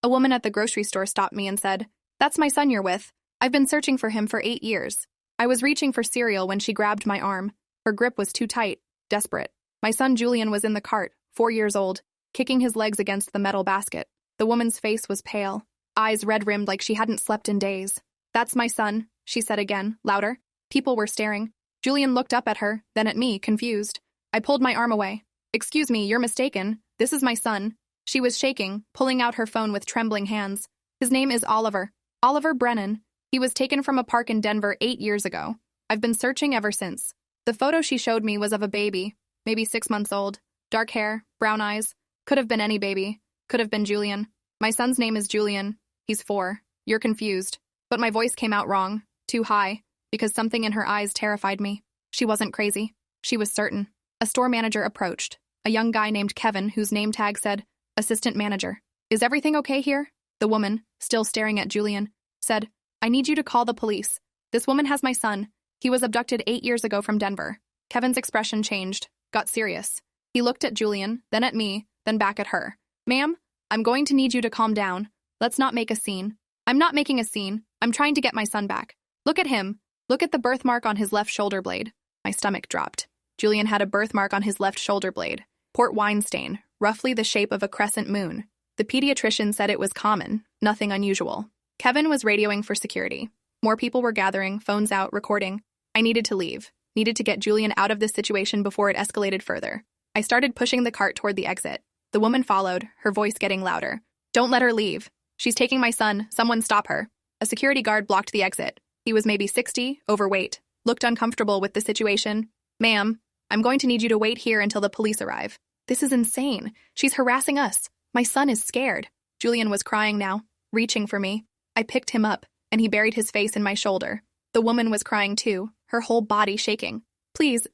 A woman at the grocery store stopped me and said, "That's my son you're with. I've been searching for him for 8 years." I was reaching for cereal when she grabbed my arm. Her grip was too tight, desperate. My son Julian was in the cart, 4 years old, kicking his legs against the metal basket. The woman's face was pale, eyes red-rimmed like she hadn't slept in days. "That's my son," she said again, louder. People were staring. Julian looked up at her, then at me, confused. I pulled my arm away. "Excuse me, you're mistaken. This is my son." She was shaking, pulling out her phone with trembling hands. "His name is Oliver. Oliver Brennan. He was taken from a park in Denver 8 years ago. I've been searching ever since." The photo she showed me was of a baby, maybe 6 months old. Dark hair, brown eyes. Could have been any baby. Could have been Julian. "My son's name is Julian. He's 4. You're confused." But my voice came out wrong, too high, because something in her eyes terrified me. She wasn't crazy. She was certain. A store manager approached. A young guy named Kevin, whose name tag said, "Assistant Manager." "Is everything okay here?" The woman, still staring at Julian, said, "I need you to call the police. This woman has my son. He was abducted 8 years ago from Denver." Kevin's expression changed, got serious. He looked at Julian, then at me, then back at her. "Ma'am, I'm going to need you to calm down. Let's not make a scene." "I'm not making a scene. I'm trying to get my son back. Look at him. Look at the birthmark on his left shoulder blade." My stomach dropped. Julian had a birthmark on his left shoulder blade. Port wine stain, roughly the shape of a crescent moon. The pediatrician said it was common, nothing unusual. Kevin was radioing for security. More people were gathering, phones out, recording. I needed to leave. Needed to get Julian out of this situation before it escalated further. I started pushing the cart toward the exit. The woman followed, her voice getting louder. "Don't let her leave. She's taking my son. Someone stop her." A security guard blocked the exit. He was maybe 60, overweight, looked uncomfortable with the situation. "Ma'am, I'm going to need you to wait here until the police arrive." "This is insane. She's harassing us. My son is scared." Julian was crying now, reaching for me. I picked him up, and he buried his face in my shoulder. The woman was crying too, her whole body shaking. Please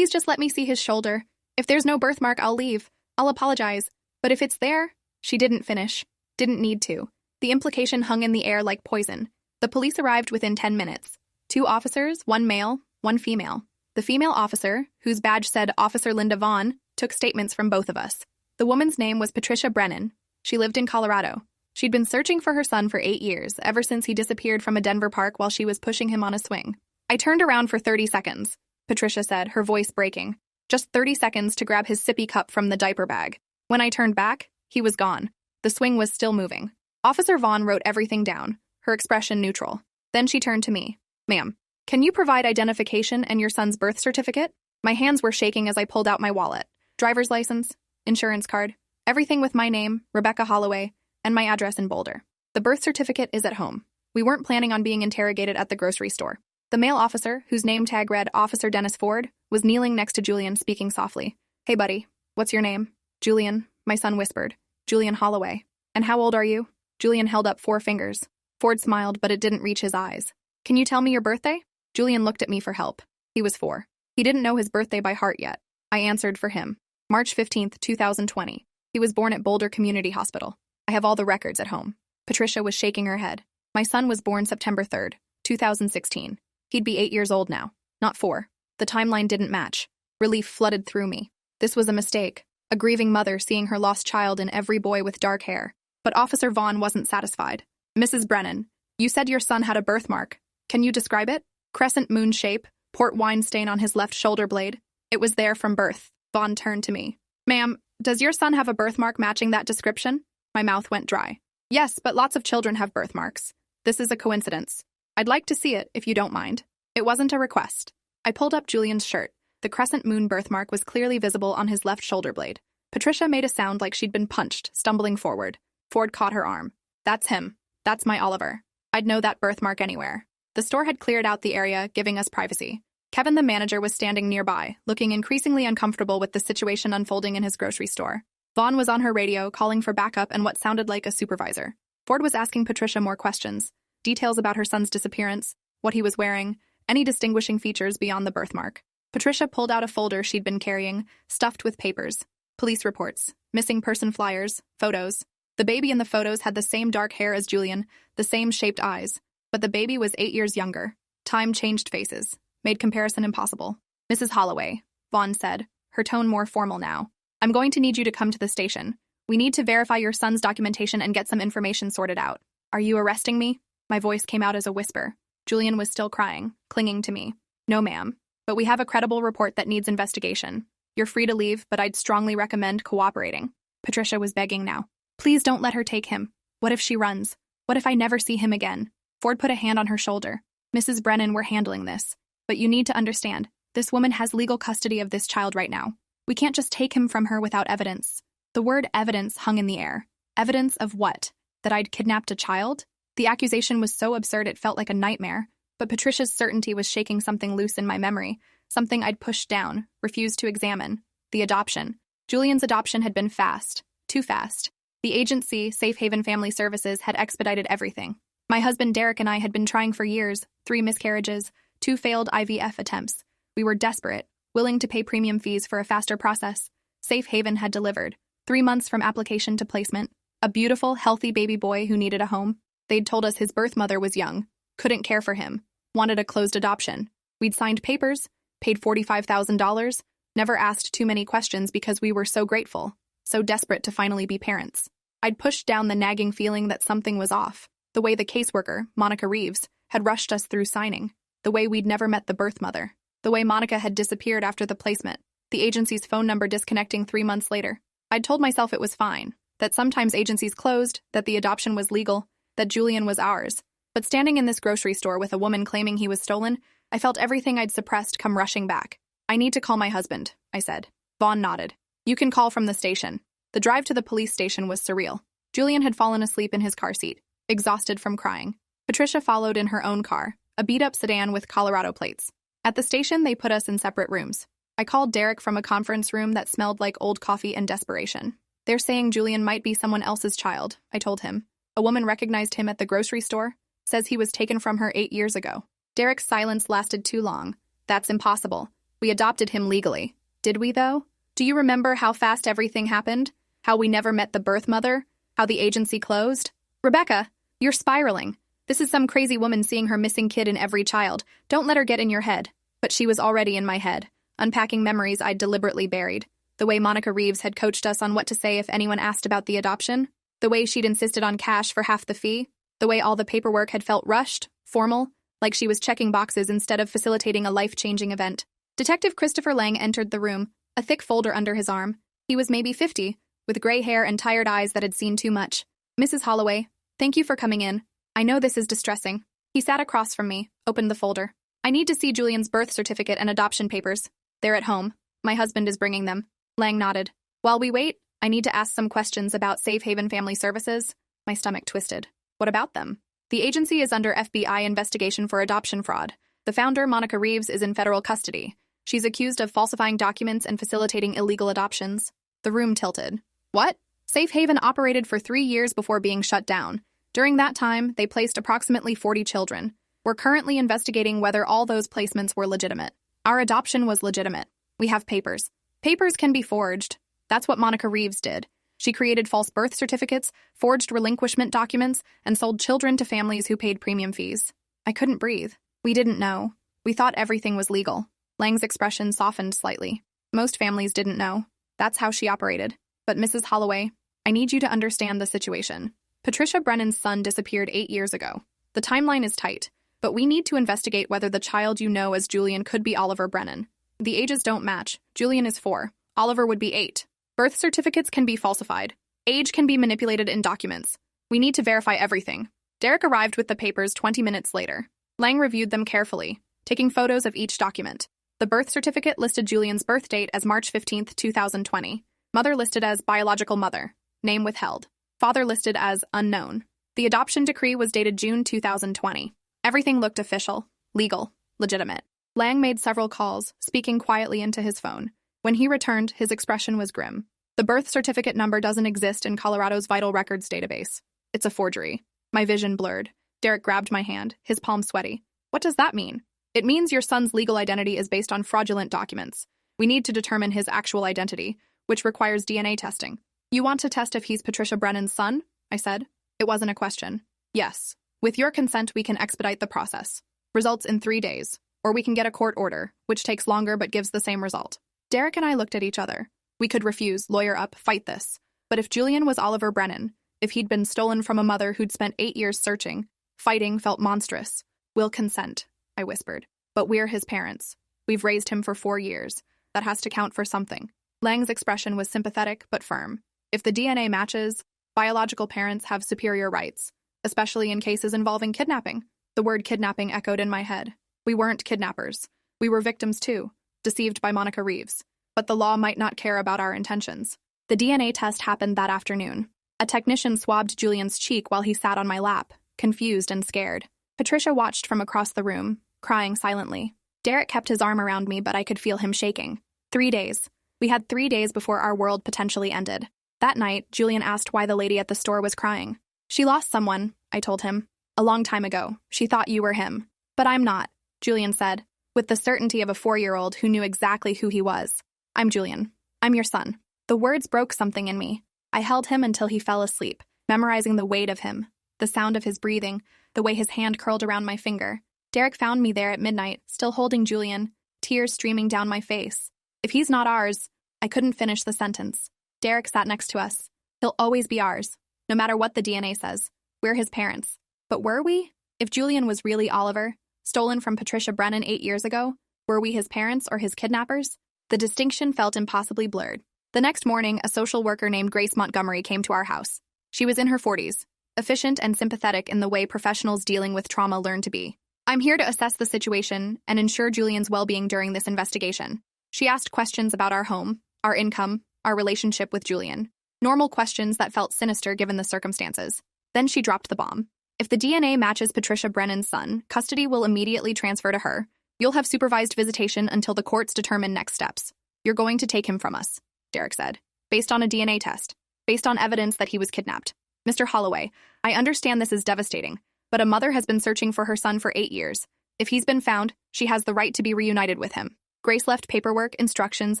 just let me see his shoulder. If there's no birthmark, I'll leave. I'll apologize. But if it's there..." She didn't finish. Didn't need to. The implication hung in the air like poison. The police arrived within 10 minutes. 2 officers, 1 male, 1 female. The female officer, whose badge said Officer Linda Vaughn, took statements from both of us. The woman's name was Patricia Brennan. She lived in Colorado. She'd been searching for her son for 8 years, ever since he disappeared from a Denver park while she was pushing him on a swing. "I turned around for 30 seconds, Patricia said, her voice breaking. Just 30 seconds to grab his sippy cup from the diaper bag. When I turned back, he was gone. The swing was still moving." Officer Vaughn wrote everything down, her expression neutral. Then she turned to me. "Ma'am, can you provide identification and your son's birth certificate?" My hands were shaking as I pulled out my wallet. Driver's license, insurance card, everything with my name, Rebecca Holloway, and my address in Boulder. "The birth certificate is at home. We weren't planning on being interrogated at the grocery store." The male officer, whose name tag read Officer Dennis Ford, was kneeling next to Julian, speaking softly. "Hey, buddy, what's your name?" "Julian," my son whispered. "Julian Holloway." "And how old are you?" Julian held up 4 fingers. Ford smiled, but it didn't reach his eyes. "Can you tell me your birthday?" Julian looked at me for help. He was 4. He didn't know his birthday by heart yet. I answered for him. March 15th, 2020. He was born at Boulder Community Hospital. I have all the records at home. Patricia was shaking her head. "My son was born September 3rd, 2016. He'd be 8 years old now, not 4. The timeline didn't match. Relief flooded through me. This was a mistake. A grieving mother seeing her lost child in every boy with dark hair. But Officer Vaughn wasn't satisfied. "Mrs. Brennan, you said your son had a birthmark. Can you describe it?" "Crescent moon shape, port wine stain on his left shoulder blade. It was there from birth." Vaughn turned to me. "Ma'am, does your son have a birthmark matching that description?" My mouth went dry. "Yes, but lots of children have birthmarks. This is a coincidence. I'd like to see it, if you don't mind." It wasn't a request. I pulled up Julian's shirt. The crescent moon birthmark was clearly visible on his left shoulder blade. Patricia made a sound like she'd been punched, stumbling forward. Ford caught her arm. "That's him. That's my Oliver. I'd know that birthmark anywhere." The store had cleared out the area, giving us privacy. Kevin, the manager, was standing nearby, looking increasingly uncomfortable with the situation unfolding in his grocery store. Vaughn was on her radio, calling for backup and what sounded like a supervisor. Ford was asking Patricia more questions. Details about her son's disappearance, what he was wearing, any distinguishing features beyond the birthmark. Patricia pulled out a folder she'd been carrying, stuffed with papers. Police reports, missing person flyers, photos. The baby in the photos had the same dark hair as Julian, the same shaped eyes. But the baby was 8 years younger. Time changed faces, made comparison impossible. "Mrs. Holloway," Vaughn said, her tone more formal now. "I'm going to need you to come to the station. We need to verify your son's documentation and get some information sorted out. Are you arresting me? My voice came out as a whisper. Julian was still crying, clinging to me. No, ma'am. But we have a credible report that needs investigation. You're free to leave, but I'd strongly recommend cooperating. Patricia was begging now. Please don't let her take him. What if she runs? What if I never see him again? Ford put a hand on her shoulder. Mrs. Brennan, we're handling this. But you need to understand, this woman has legal custody of this child right now. We can't just take him from her without evidence. The word evidence hung in the air. Evidence of what? That I'd kidnapped a child? The accusation was so absurd it felt like a nightmare. But Patricia's certainty was shaking something loose in my memory, something I'd pushed down, refused to examine. The adoption. Julian's adoption had been fast. Too fast. The agency, Safe Haven Family Services, had expedited everything. My husband Derek and I had been trying for years, 3 miscarriages, 2 failed IVF attempts. We were desperate, willing to pay premium fees for a faster process. Safe Haven had delivered. 3 months from application to placement. A beautiful, healthy baby boy who needed a home. They'd told us his birth mother was young, couldn't care for him, wanted a closed adoption. We'd signed papers, paid $45,000, never asked too many questions because we were so grateful, so desperate to finally be parents. I'd pushed down the nagging feeling that something was off. The way the caseworker, Monica Reeves, had rushed us through signing. The way we'd never met the birth mother. The way Monica had disappeared after the placement. The agency's phone number disconnecting 3 months later. I'd told myself it was fine, that sometimes agencies closed, that the adoption was legal, that Julian was ours. But standing in this grocery store with a woman claiming he was stolen, I felt everything I'd suppressed come rushing back. I need to call my husband, I said. Vaughn nodded. You can call from the station. The drive to the police station was surreal. Julian had fallen asleep in his car seat, exhausted from crying. Patricia followed in her own car, a beat-up sedan with Colorado plates. At the station, they put us in separate rooms. I called Derek from a conference room that smelled like old coffee and desperation. They're saying Julian might be someone else's child, I told him. A woman recognized him at the grocery store, says he was taken from her 8 years ago. Derek's silence lasted too long. That's impossible. We adopted him legally. Did we, though? Do you remember how fast everything happened? How we never met the birth mother? How the agency closed? Rebecca, you're spiraling. This is some crazy woman seeing her missing kid in every child. Don't let her get in your head. But she was already in my head, unpacking memories I'd deliberately buried. The way Monica Reeves had coached us on what to say if anyone asked about the adoption. The way she'd insisted on cash for half the fee. The way all the paperwork had felt rushed, formal, like she was checking boxes instead of facilitating a life-changing event. Detective Christopher Lang entered the room, a thick folder under his arm. He was maybe 50, with gray hair and tired eyes that had seen too much. Mrs. Holloway, thank you for coming in. I know this is distressing. He sat across from me, opened the folder. I need to see Julian's birth certificate and adoption papers. They're at home. My husband is bringing them. Lang nodded. While we wait, I need to ask some questions about Safe Haven Family Services. My stomach twisted. What about them? The agency is under FBI investigation for adoption fraud. The founder, Monica Reeves, is in federal custody. She's accused of falsifying documents and facilitating illegal adoptions. The room tilted. What? Safe Haven operated for 3 years before being shut down. During that time, they placed approximately 40 children. We're currently investigating whether all those placements were legitimate. Our adoption was legitimate. We have papers. Papers can be forged. That's what Monica Reeves did. She created false birth certificates, forged relinquishment documents, and sold children to families who paid premium fees. I couldn't breathe. We didn't know. We thought everything was legal. Lang's expression softened slightly. Most families didn't know. That's how she operated. But Mrs. Holloway, I need you to understand the situation. Patricia Brennan's son disappeared 8 years ago. The timeline is tight, but we need to investigate whether the child you know as Julian could be Oliver Brennan. The ages don't match. Julian is 4. Oliver would be 8. Birth certificates can be falsified. Age can be manipulated in documents. We need to verify everything. Derek arrived with the papers 20 minutes later. Lang reviewed them carefully, taking photos of each document. The birth certificate listed Julian's birth date as March 15, 2020. Mother listed as biological mother. Name withheld. Father listed as unknown. The adoption decree was dated June 2020. Everything looked official, legal, legitimate. Lang made several calls, speaking quietly into his phone. When he returned, his expression was grim. The birth certificate number doesn't exist in Colorado's vital records database. It's a forgery. My vision blurred. Derek grabbed my hand, his palm sweaty. What does that mean? It means your son's legal identity is based on fraudulent documents. We need to determine his actual identity, which requires DNA testing. You want to test if he's Patricia Brennan's son? I said. It wasn't a question. Yes. With your consent, we can expedite the process. Results in 3 days. Or we can get a court order, which takes longer but gives the same result. Derek and I looked at each other. We could refuse, lawyer up, fight this. But if Julian was Oliver Brennan, if he'd been stolen from a mother who'd spent 8 years searching, fighting felt monstrous. We'll consent, I whispered. But we're his parents. We've raised him for 4 years. That has to count for something. Lang's expression was sympathetic but firm. If the DNA matches, biological parents have superior rights, especially in cases involving kidnapping. The word kidnapping echoed in my head. We weren't kidnappers. We were victims too, deceived by Monica Reeves. But the law might not care about our intentions. The DNA test happened that afternoon. A technician swabbed Julian's cheek while he sat on my lap, confused and scared. Patricia watched from across the room, crying silently. Derek kept his arm around me, but I could feel him shaking. 3 days. We had 3 days before our world potentially ended. That night, Julian asked why the lady at the store was crying. She lost someone, I told him. A long time ago. She thought you were him. But I'm not, Julian said, with the certainty of a 4-year-old who knew exactly who he was. I'm Julian. I'm your son. The words broke something in me. I held him until he fell asleep, memorizing the weight of him, the sound of his breathing, the way his hand curled around my finger. Derek found me there at midnight, still holding Julian, tears streaming down my face. If he's not ours, I couldn't finish the sentence. Derek sat next to us. He'll always be ours, no matter what the DNA says. We're his parents. But were we? If Julian was really Oliver, stolen from Patricia Brennan 8 years ago, were we his parents or his kidnappers? The distinction felt impossibly blurred. The next morning, a social worker named Grace Montgomery came to our house. She was in her 40s, efficient and sympathetic in the way professionals dealing with trauma learn to be. I'm here to assess the situation and ensure Julian's well-being during this investigation. She asked questions about our home, our income, our relationship with Julian. Normal questions that felt sinister given the circumstances. Then she dropped the bomb. If the DNA matches Patricia Brennan's son, custody will immediately transfer to her. You'll have supervised visitation until the courts determine next steps. You're going to take him from us, Derek said, based on a DNA test, based on evidence that he was kidnapped. Mr. Holloway, I understand this is devastating, but a mother has been searching for her son for 8 years. If he's been found, she has the right to be reunited with him. Grace left paperwork, instructions,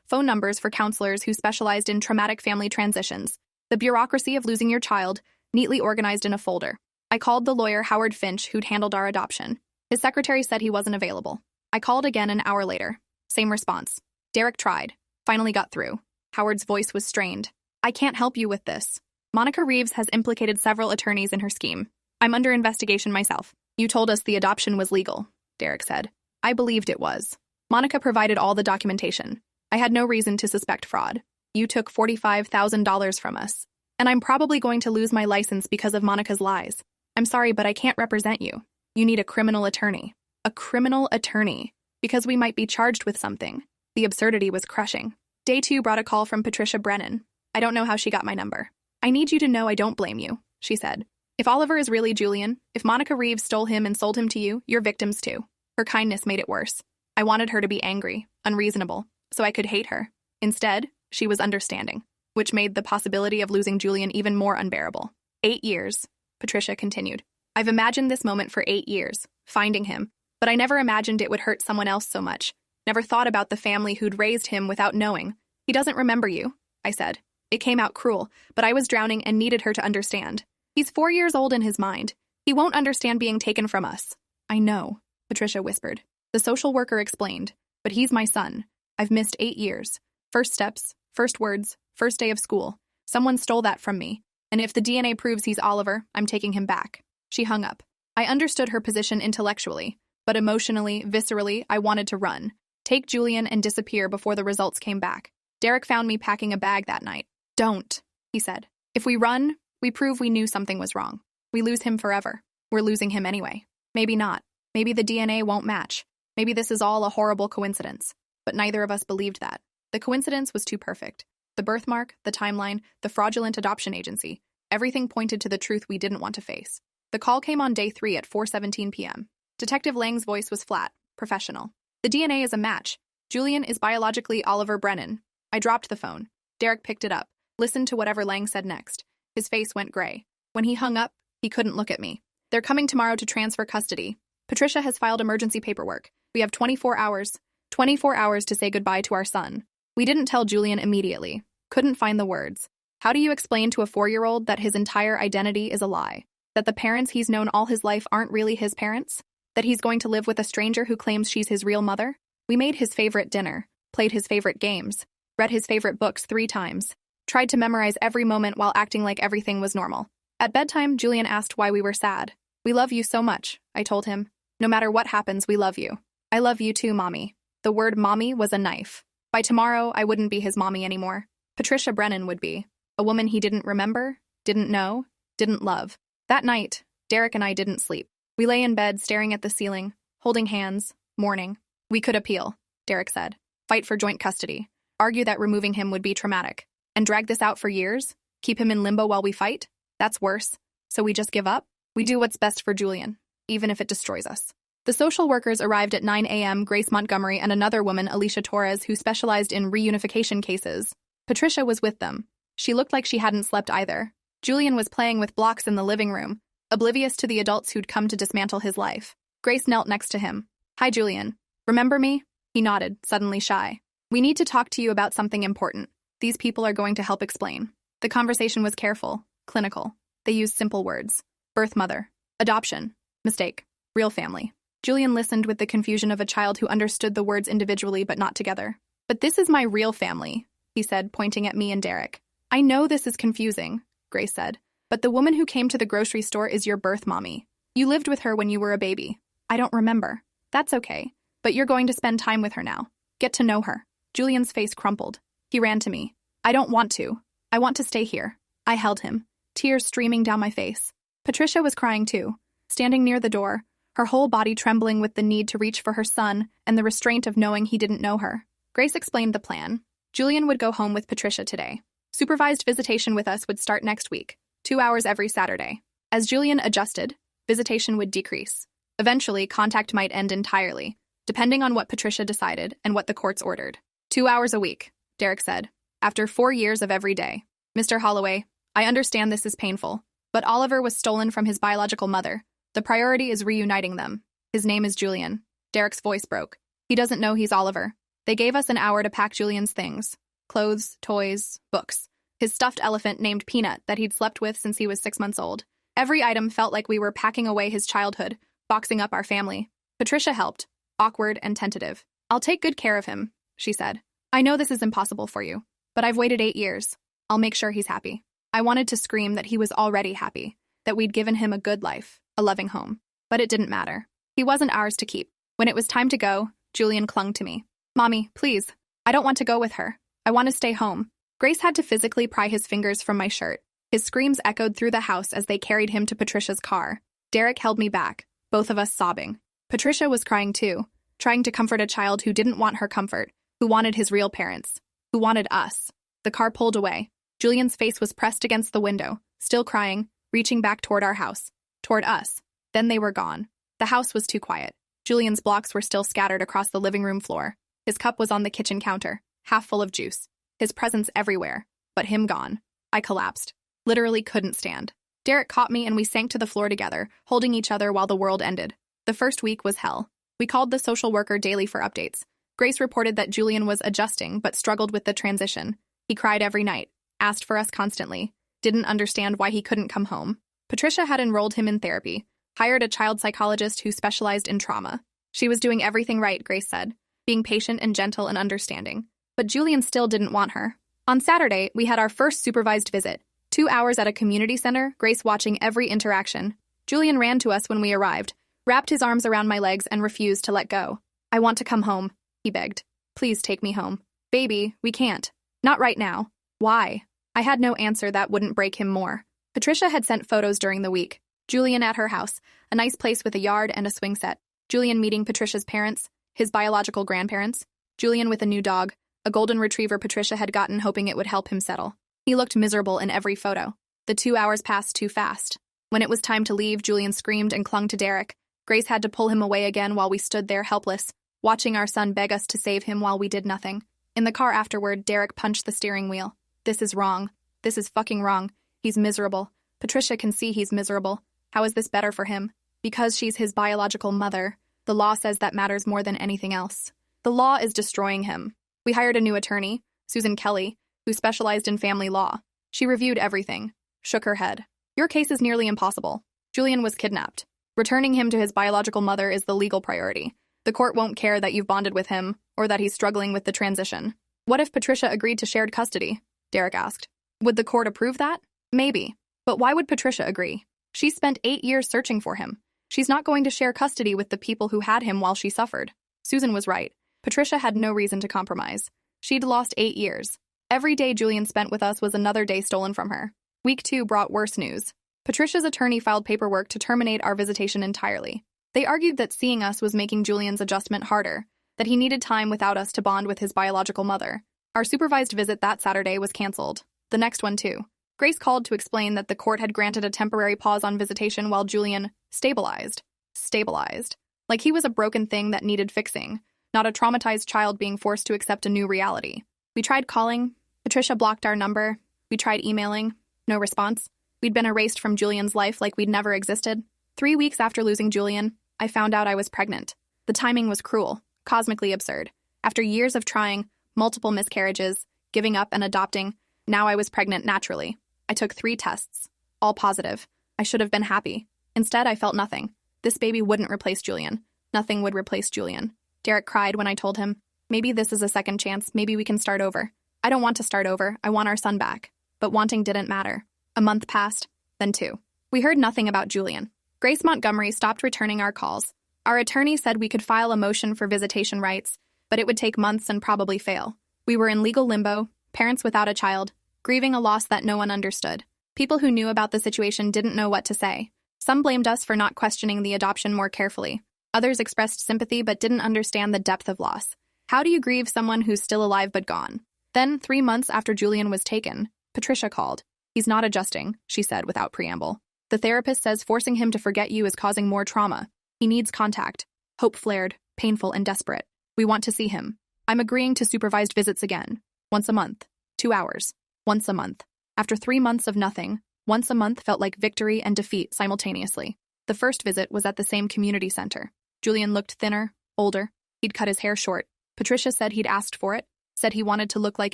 phone numbers for counselors who specialized in traumatic family transitions. The bureaucracy of losing your child, neatly organized in a folder. I called the lawyer Howard Finch, who'd handled our adoption. His secretary said he wasn't available. I called again an hour later. Same response. Derek tried. Finally got through. Howard's voice was strained. I can't help you with this. Monica Reeves has implicated several attorneys in her scheme. I'm under investigation myself. You told us the adoption was legal, Derek said. I believed it was. Monica provided all the documentation. I had no reason to suspect fraud. You took $45,000 from us. And I'm probably going to lose my license because of Monica's lies. I'm sorry, but I can't represent you. You need a criminal attorney. A criminal attorney. Because we might be charged with something. The absurdity was crushing. Day 2 brought a call from Patricia Brennan. I don't know how she got my number. I need you to know I don't blame you, she said. If Oliver is really Julian, if Monica Reeves stole him and sold him to you, you're victims too. Her kindness made it worse. I wanted her to be angry, unreasonable, so I could hate her. Instead, she was understanding, which made the possibility of losing Julian even more unbearable. 8 years, Patricia continued. I've imagined this moment for 8 years, finding him, but I never imagined it would hurt someone else so much. Never thought about the family who'd raised him without knowing. He doesn't remember you, I said. It came out cruel, but I was drowning and needed her to understand. He's 4 years old in his mind. He won't understand being taken from us. I know, Patricia whispered. The social worker explained, but he's my son. I've missed 8 years. First steps, first words, first day of school. Someone stole that from me. And if the DNA proves he's Oliver, I'm taking him back. She hung up. I understood her position intellectually, but emotionally, viscerally, I wanted to run. Take Julian and disappear before the results came back. Derek found me packing a bag that night. Don't, he said. If we run, we prove we knew something was wrong. We lose him forever. We're losing him anyway. Maybe not. Maybe the DNA won't match. Maybe this is all a horrible coincidence. But neither of us believed that. The coincidence was too perfect. The birthmark, the timeline, the fraudulent adoption agency, everything pointed to the truth we didn't want to face. The call came on day 3 at 4:17 p.m. Detective Lang's voice was flat, professional. The DNA is a match. Julian is biologically Oliver Brennan. I dropped the phone. Derek picked it up, listened to whatever Lang said next. His face went gray. When he hung up, he couldn't look at me. They're coming tomorrow to transfer custody. Patricia has filed emergency paperwork. We have 24 hours. 24 hours to say goodbye to our son. We didn't tell Julian immediately. Couldn't find the words. How do you explain to a 4-year-old that his entire identity is a lie? That the parents he's known all his life aren't really his parents? That he's going to live with a stranger who claims she's his real mother? We made his favorite dinner, played his favorite games, read his favorite books 3 times. Tried to memorize every moment while acting like everything was normal. At bedtime, Julian asked why we were sad. "We love you so much," I told him. "No matter what happens, we love you." "I love you too, Mommy." The word mommy was a knife. By tomorrow, I wouldn't be his mommy anymore. Patricia Brennan would be. A woman he didn't remember, didn't know, didn't love. That night, Derek and I didn't sleep. We lay in bed staring at the ceiling, holding hands, mourning. "We could appeal," Derek said. "Fight for joint custody. Argue that removing him would be traumatic. And drag this out for years? Keep him in limbo while we fight? That's worse. So we just give up? We do what's best for Julian, even if it destroys us." The social workers arrived at 9 a.m., Grace Montgomery and another woman, Alicia Torres, who specialized in reunification cases. Patricia was with them. She looked like she hadn't slept either. Julian was playing with blocks in the living room, oblivious to the adults who'd come to dismantle his life. Grace knelt next to him. "Hi, Julian. Remember me?" He nodded, suddenly shy. "We need to talk to you about something important. These people are going to help explain." The conversation was careful, clinical. They used simple words. Birth mother. Adoption. Mistake. Real family. Julian listened with the confusion of a child who understood the words individually but not together. "But this is my real family," he said, pointing at me and Derek. "I know this is confusing," Grace said, "but the woman who came to the grocery store is your birth mommy. You lived with her when you were a baby." "I don't remember." "That's okay, but you're going to spend time with her now. Get to know her." Julian's face crumpled. He ran to me. "I don't want to. I want to stay here." I held him, tears streaming down my face. Patricia was crying too, standing near the door, her whole body trembling with the need to reach for her son and the restraint of knowing he didn't know her. Grace explained the plan. Julian would go home with Patricia today. Supervised visitation with us would start next week, 2 hours every Saturday. As Julian adjusted, visitation would decrease. Eventually, contact might end entirely, depending on what Patricia decided and what the courts ordered. 2 hours a week, Derek said, after 4 years of every day. "Mr. Holloway, I understand this is painful, but Oliver was stolen from his biological mother. The priority is reuniting them. His name is Julian." Derek's voice broke. "He doesn't know he's Oliver." They gave us an hour to pack Julian's things. Clothes, toys, books. His stuffed elephant named Peanut that he'd slept with since he was 6 months old. Every item felt like we were packing away his childhood, boxing up our family. Patricia helped, awkward and tentative. "I'll take good care of him," she said. "I know this is impossible for you, but I've waited 8 years. I'll make sure he's happy." I wanted to scream that he was already happy, that we'd given him a good life, a loving home. But it didn't matter. He wasn't ours to keep. When it was time to go, Julian clung to me. "Mommy, please. I don't want to go with her. I want to stay home." Grace had to physically pry his fingers from my shirt. His screams echoed through the house as they carried him to Patricia's car. Derek held me back, both of us sobbing. Patricia was crying too, trying to comfort a child who didn't want her comfort, who wanted his real parents, who wanted us. The car pulled away. Julian's face was pressed against the window, still crying, reaching back toward our house, toward us. Then they were gone. The house was too quiet. Julian's blocks were still scattered across the living room floor. His cup was on the kitchen counter, half full of juice. His presence everywhere, but him gone. I collapsed. Literally couldn't stand. Derek caught me and we sank to the floor together, holding each other while the world ended. The first week was hell. We called the social worker daily for updates. Grace reported that Julian was adjusting but struggled with the transition. He cried every night, asked for us constantly, didn't understand why he couldn't come home. Patricia had enrolled him in therapy, hired a child psychologist who specialized in trauma. She was doing everything right, Grace said, being patient and gentle and understanding. But Julian still didn't want her. On Saturday, we had our first supervised visit. 2 hours at a community center, Grace watching every interaction. Julian ran to us when we arrived, wrapped his arms around my legs and refused to let go. "I want to come home," he begged. "Please take me home." "Baby, we can't. Not right now." "Why?" I had no answer that wouldn't break him more. Patricia had sent photos during the week. Julian at her house, a nice place with a yard and a swing set. Julian meeting Patricia's parents, his biological grandparents. Julian with a new dog, a golden retriever Patricia had gotten hoping it would help him settle. He looked miserable in every photo. The 2 hours passed too fast. When it was time to leave, Julian screamed and clung to Derek. Grace had to pull him away again while we stood there helpless, watching our son beg us to save him while we did nothing. In the car afterward, Derek punched the steering wheel. "This is wrong. This is fucking wrong. He's miserable. Patricia can see he's miserable. How is this better for him? Because she's his biological mother. The law says that matters more than anything else. The law is destroying him." We hired a new attorney, Susan Kelly, who specialized in family law. She reviewed everything, shook her head. "Your case is nearly impossible. Julian was kidnapped. Returning him to his biological mother is the legal priority. The court won't care that you've bonded with him or that he's struggling with the transition." "What if Patricia agreed to shared custody?" Derek asked. Would the court approve that? Maybe. But why would Patricia agree? She spent 8 years searching for him. She's not going to share custody with the people who had him while she suffered. Susan was right. Patricia had no reason to compromise. She'd lost 8 years. Every day Julian spent with us was another day stolen from her. Week 2 brought worse news. Patricia's attorney filed paperwork to terminate our visitation entirely. They argued that seeing us was making Julian's adjustment harder, that he needed time without us to bond with his biological mother. Our supervised visit that Saturday was canceled. The next one, too. Grace called to explain that the court had granted a temporary pause on visitation while Julian stabilized. Stabilized. Like he was a broken thing that needed fixing, not a traumatized child being forced to accept a new reality. We tried calling. Patricia blocked our number. We tried emailing. No response. We'd been erased from Julian's life like we'd never existed. 3 weeks after losing Julian, I found out I was pregnant. The timing was cruel, cosmically absurd. After years of trying, multiple miscarriages, giving up and adopting, now I was pregnant naturally. I took 3 tests, all positive. I should have been happy. Instead, I felt nothing. This baby wouldn't replace Julian. Nothing would replace Julian. Derek cried when I told him, maybe this is a second chance, maybe we can start over. I don't want to start over, I want our son back. But wanting didn't matter. A month passed, then 2. We heard nothing about Julian. Grace Montgomery stopped returning our calls. Our attorney said we could file a motion for visitation rights, but it would take months and probably fail. We were in legal limbo, parents without a child, grieving a loss that no one understood. People who knew about the situation didn't know what to say. Some blamed us for not questioning the adoption more carefully. Others expressed sympathy but didn't understand the depth of loss. How do you grieve someone who's still alive but gone? Then, 3 months after Julian was taken, Patricia called. He's not adjusting, she said without preamble. The therapist says forcing him to forget you is causing more trauma. He needs contact. Hope flared, painful and desperate. We want to see him. I'm agreeing to supervised visits again. Once a month. 2 hours. Once a month. After 3 months of nothing, once a month felt like victory and defeat simultaneously. The first visit was at the same community center. Julian looked thinner, older. He'd cut his hair short. Patricia said he'd asked for it, said he wanted to look like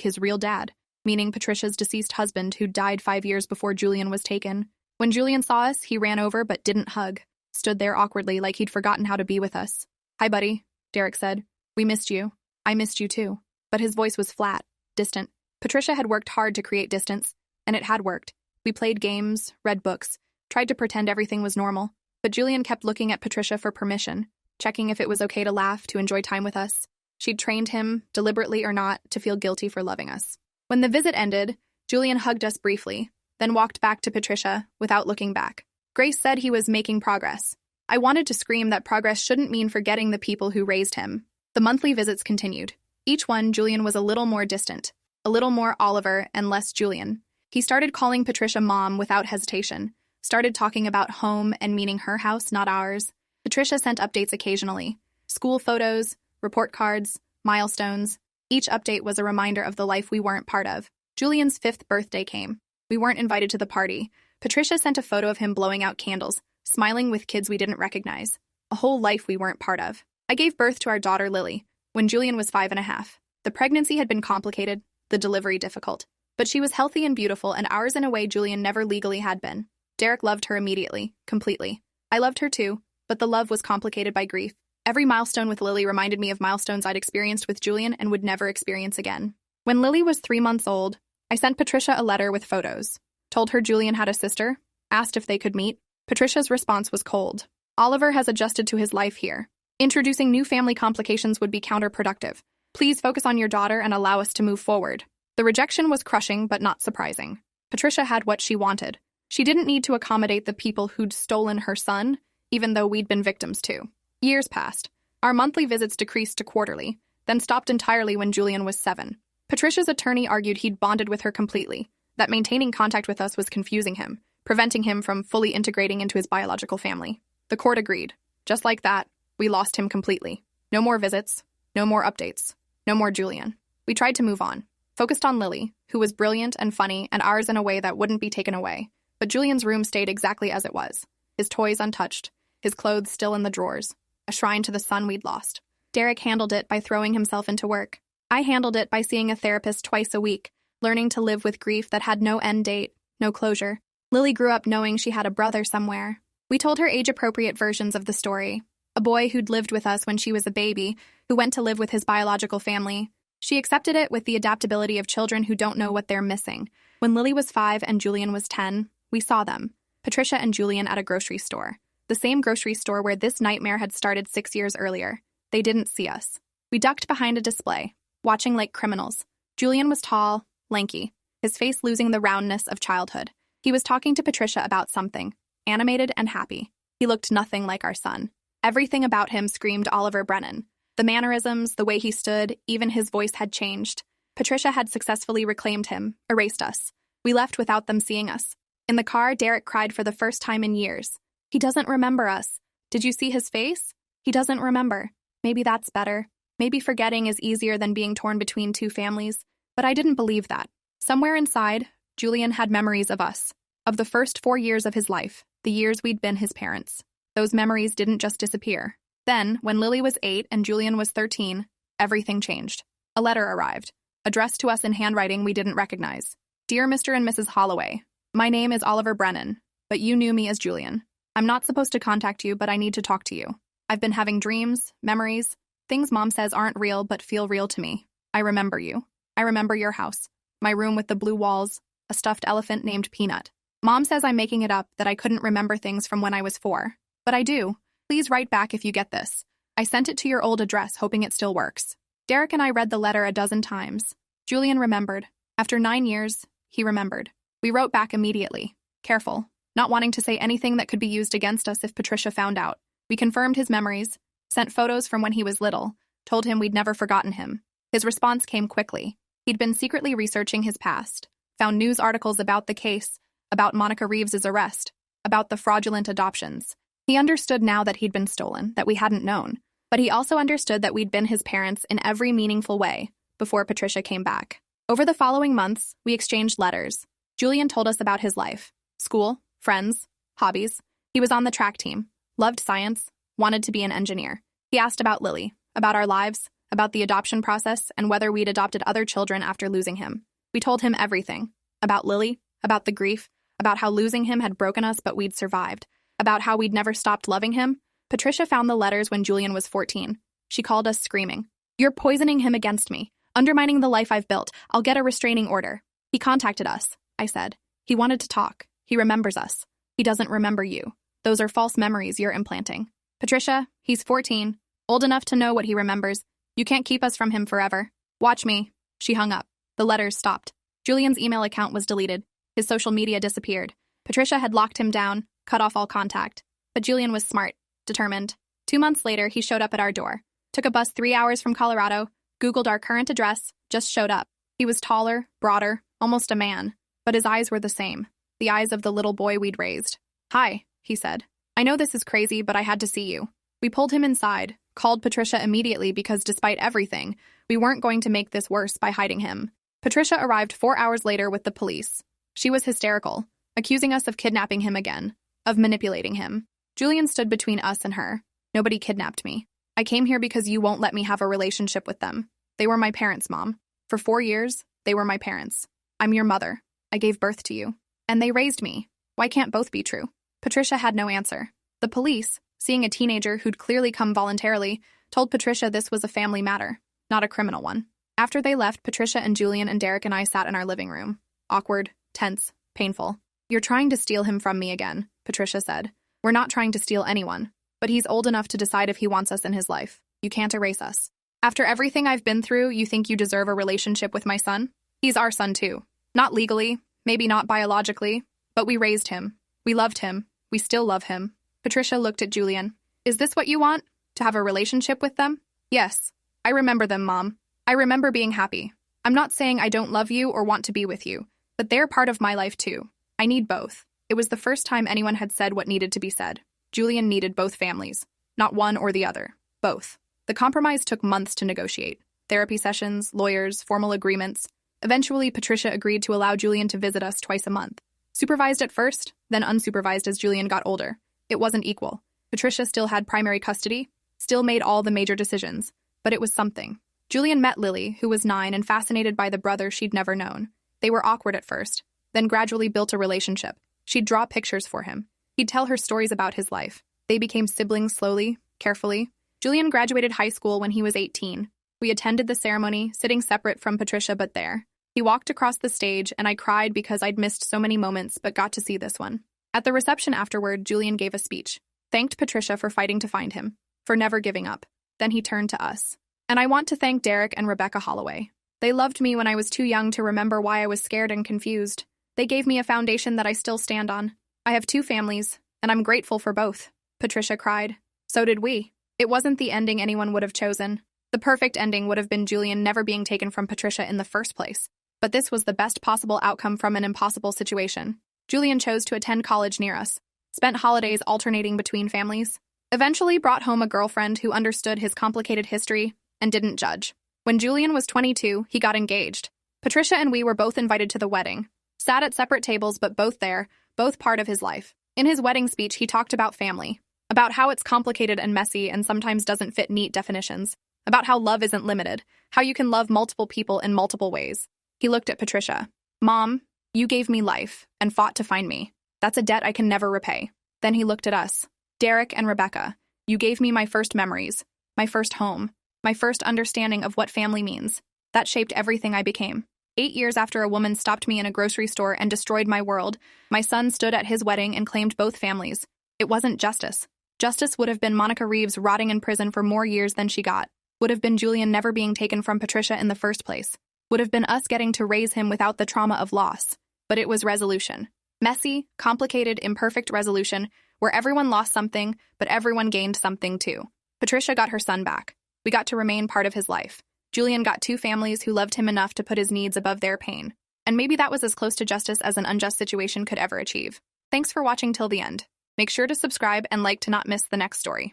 his real dad, meaning Patricia's deceased husband who died 5 years before Julian was taken. When Julian saw us, he ran over but didn't hug, stood there awkwardly like he'd forgotten how to be with us. Hi, buddy, Derek said. We missed you. I missed you too. But his voice was flat, distant. Patricia had worked hard to create distance, and it had worked. We played games, read books, tried to pretend everything was normal. But Julian kept looking at Patricia for permission, checking if it was okay to laugh, to enjoy time with us. She'd trained him, deliberately or not, to feel guilty for loving us. When the visit ended, Julian hugged us briefly, then walked back to Patricia without looking back. Grace said he was making progress. I wanted to scream that progress shouldn't mean forgetting the people who raised him. The monthly visits continued. Each one, Julian was a little more distant, a little more Oliver and less Julian. He started calling Patricia Mom without hesitation, started talking about home and meaning her house, not ours. Patricia sent updates occasionally. School photos, report cards, milestones. Each update was a reminder of the life we weren't part of. Julian's 5th birthday came. We weren't invited to the party. Patricia sent a photo of him blowing out candles, smiling with kids we didn't recognize. A whole life we weren't part of. I gave birth to our daughter Lily when Julian was 5.5. The pregnancy had been complicated, the delivery difficult. But she was healthy and beautiful, and ours in a way Julian never legally had been. Derek loved her immediately, completely. I loved her too, but the love was complicated by grief. Every milestone with Lily reminded me of milestones I'd experienced with Julian and would never experience again. When Lily was 3 months old, I sent Patricia a letter with photos. Told her Julian had a sister, asked if they could meet. Patricia's response was cold. Oliver has adjusted to his life here. Introducing new family complications would be counterproductive. Please focus on your daughter and allow us to move forward. The rejection was crushing but not surprising. Patricia had what she wanted. She didn't need to accommodate the people who'd stolen her son, even though we'd been victims too. Years passed. Our monthly visits decreased to quarterly, then stopped entirely when Julian was 7. Patricia's attorney argued he'd bonded with her completely, that maintaining contact with us was confusing him, preventing him from fully integrating into his biological family. The court agreed. Just like that, we lost him completely. No more visits, no more updates, no more Julian. We tried to move on, focused on Lily, who was brilliant and funny and ours in a way that wouldn't be taken away. But Julian's room stayed exactly as it was, his toys untouched, his clothes still in the drawers, a shrine to the son we'd lost. Derek handled it by throwing himself into work. I handled it by seeing a therapist twice a week, learning to live with grief that had no end date, no closure. Lily grew up knowing she had a brother somewhere. We told her age-appropriate versions of the story. A boy who'd lived with us when she was a baby, who went to live with his biological family, She accepted it with the adaptability of children who don't know what they're missing. When Lily was 5 and Julian was 10, we saw them, Patricia and Julian, at a grocery store. The same grocery store where this nightmare had started 6 years earlier. They didn't see us. We ducked behind a display, watching like criminals. Julian was tall, lanky, his face losing the roundness of childhood. He was talking to Patricia about something, animated and happy. He looked nothing like our son. Everything about him screamed Oliver Brennan. The mannerisms, the way he stood, even his voice had changed. Patricia had successfully reclaimed him, erased us. We left without them seeing us. In the car, Derek cried for the first time in years. He doesn't remember us. Did you see his face? He doesn't remember. Maybe that's better. Maybe forgetting is easier than being torn between two families. But I didn't believe that. Somewhere inside, Julian had memories of us, of the first 4 years of his life, the years we'd been his parents. Those memories didn't just disappear. Then, when Lily was 8 and Julian was 13, everything changed. A letter arrived, addressed to us in handwriting we didn't recognize. Dear Mr. and Mrs. Holloway, my name is Oliver Brennan, but you knew me as Julian. I'm not supposed to contact you, but I need to talk to you. I've been having dreams, memories, things Mom says aren't real but feel real to me. I remember you. I remember your house, my room with the blue walls, a stuffed elephant named Peanut. Mom says I'm making it up, that I couldn't remember things from when I was 4. But I do. Please write back if you get this. I sent it to your old address, hoping it still works. Derek and I read the letter a dozen times. Julian remembered. After 9 years, he remembered. We wrote back immediately. Careful, not wanting to say anything that could be used against us if Patricia found out. We confirmed his memories, sent photos from when he was little, told him we'd never forgotten him. His response came quickly. He'd been secretly researching his past, found news articles about the case, about Monica Reeves's arrest, about the fraudulent adoptions. He understood now that he'd been stolen, that we hadn't known. But he also understood that we'd been his parents in every meaningful way before Patricia came back. Over the following months, we exchanged letters. Julian told us about his life, school, friends, hobbies. He was on the track team, loved science, wanted to be an engineer. He asked about Lily, about our lives, about the adoption process, and whether we'd adopted other children after losing him. We told him everything. About Lily, about the grief, about how losing him had broken us but we'd survived, about how we'd never stopped loving him. Patricia found the letters when Julian was 14. She called us screaming, "You're poisoning him against me, undermining the life I've built. I'll get a restraining order." He contacted us, I said. He wanted to talk. He remembers us. He doesn't remember you. Those are false memories you're implanting. Patricia, he's 14, old enough to know what he remembers. You can't keep us from him forever. Watch me. She hung up. The letters stopped. Julian's email account was deleted. His social media disappeared. Patricia had locked him down, cut off all contact. But Julian was smart, determined. 2 months later, he showed up at our door. Took a bus 3 hours from Colorado, Googled our current address, just showed up. He was taller, broader, almost a man. But his eyes were the same, the eyes of the little boy we'd raised. "Hi," he said. "I know this is crazy, but I had to see you." We pulled him inside, called Patricia immediately because despite everything, we weren't going to make this worse by hiding him. Patricia arrived 4 hours later with the police. She was hysterical, accusing us of kidnapping him again, of manipulating him. Julian stood between us and her. "Nobody kidnapped me. I came here because you won't let me have a relationship with them. They were my parents, Mom. For 4 years, they were my parents. I'm your mother. I gave birth to you. And they raised me. Why can't both be true?" Patricia had no answer. The police, seeing a teenager who'd clearly come voluntarily, told Patricia this was a family matter, not a criminal one. After they left, Patricia and Julian and Derek and I sat in our living room. Awkward, tense, painful. "You're trying to steal him from me again," Patricia said. "We're not trying to steal anyone, but he's old enough to decide if he wants us in his life. You can't erase us. After everything I've been through, you think you deserve a relationship with my son? He's our son too. Not legally, maybe not biologically, but we raised him. We loved him. We still love him." Patricia looked at Julian. "Is this what you want? To have a relationship with them?" "Yes. I remember them, Mom. I remember being happy. I'm not saying I don't love you or want to be with you, but they're part of my life too. I need both." It was the first time anyone had said what needed to be said. Julian needed both families. Not one or the other. Both. The compromise took months to negotiate. Therapy sessions, lawyers, formal agreements. Eventually, Patricia agreed to allow Julian to visit us twice a month. Supervised at first, then unsupervised as Julian got older. It wasn't equal. Patricia still had primary custody, still made all the major decisions, but it was something. Julian met Lily, who was 9 and fascinated by the brother she'd never known. They were awkward at first, then gradually built a relationship. She'd draw pictures for him. He'd tell her stories about his life. They became siblings slowly, carefully. Julian graduated high school when he was 18. We attended the ceremony, sitting separate from Patricia but there. He walked across the stage, and I cried because I'd missed so many moments but got to see this one. At the reception afterward, Julian gave a speech. Thanked Patricia for fighting to find him, for never giving up. Then he turned to us. And I want to thank Derek and Rebecca Holloway. They loved me when I was too young to remember why I was scared and confused. They gave me a foundation that I still stand on. I have 2 families, and I'm grateful for both. Patricia cried. So did we. It wasn't the ending anyone would have chosen. The perfect ending would have been Julian never being taken from Patricia in the first place. But this was the best possible outcome from an impossible situation. Julian chose to attend college near us, spent holidays alternating between families, eventually brought home a girlfriend who understood his complicated history and didn't judge. When Julian was 22, he got engaged. Patricia and we were both invited to the wedding, sat at separate tables but both there, both part of his life. In his wedding speech, he talked about family, about how it's complicated and messy and sometimes doesn't fit neat definitions, about how love isn't limited, how you can love multiple people in multiple ways. He looked at Patricia. Mom, you gave me life and fought to find me. That's a debt I can never repay. Then he looked at us. Derek and Rebecca, you gave me my first memories, my first home, my first understanding of what family means. That shaped everything I became. 8 years after a woman stopped me in a grocery store and destroyed my world, my son stood at his wedding and claimed both families. It wasn't justice. Justice would have been Monica Reeves rotting in prison for more years than she got. Would have been Julian never being taken from Patricia in the first place. Would have been us getting to raise him without the trauma of loss. But it was resolution. Messy, complicated, imperfect resolution, where everyone lost something, but everyone gained something too. Patricia got her son back. We got to remain part of his life. Julian got 2 families who loved him enough to put his needs above their pain. And maybe that was as close to justice as an unjust situation could ever achieve. Thanks for watching till the end. Make sure to subscribe and like to not miss the next story.